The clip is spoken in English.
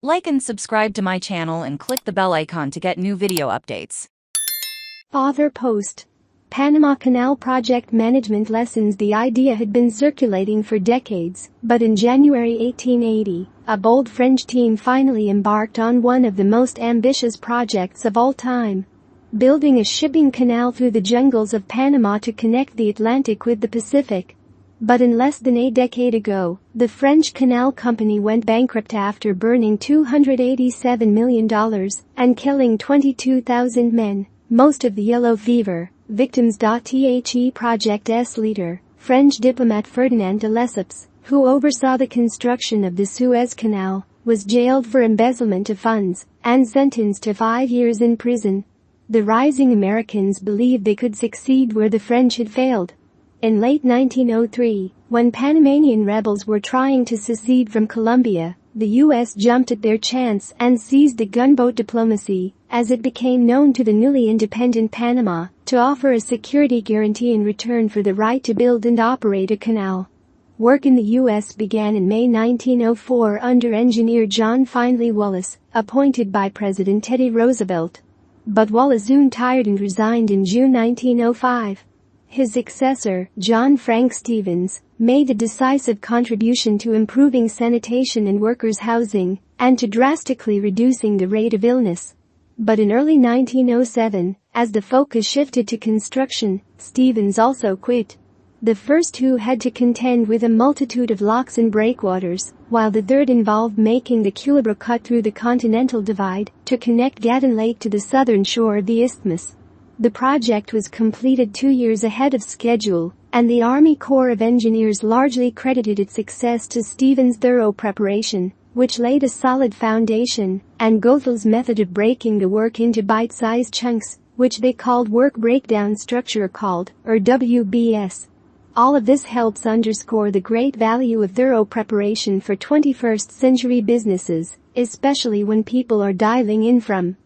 Like and subscribe to my channel and click the bell icon to get new video updates. Author post. Panama Canal project management lessons. The idea had been circulating for decades, but in January 1880, a bold French team finally embarked on one of the most ambitious projects of all time. Building a shipping canal through the jungles of Panama to connect the Atlantic with the Pacific. But in less than a decade ago, the French Canal Company went bankrupt after burning $287 million and killing 22,000 men, most of the yellow fever victims. The project's leader, French diplomat Ferdinand de Lesseps, who oversaw the construction of the Suez Canal, was jailed for embezzlement of funds and sentenced to 5 years in prison. The rising Americans believed they could succeed where the French had failed. In late 1903, when Panamanian rebels were trying to secede from Colombia, the U.S. jumped at their chance and seized the gunboat diplomacy, as it became known to the newly independent Panama, to offer a security guarantee in return for the right to build and operate a canal. Work in the U.S. began in May 1904 under engineer John Findlay Wallace, appointed by President Teddy Roosevelt. But Wallace soon tired and resigned in June 1905. His successor, John Frank Stevens, made a decisive contribution to improving sanitation and workers' housing, and to drastically reducing the rate of illness. But in early 1907, as the focus shifted to construction, Stevens also quit. The first two had to contend with a multitude of locks and breakwaters, while the third involved making the culebra cut through the continental divide to connect Gatun Lake to the southern shore of the isthmus. The project was completed 2 years ahead of schedule, and the Army Corps of Engineers largely credited its success to Stevens' thorough preparation, which laid a solid foundation, and Gothel's method of breaking the work into bite-sized chunks, which they called work breakdown structure called, or WBS. All of this helps underscore the great value of thorough preparation for 21st century businesses, especially when people are diving in from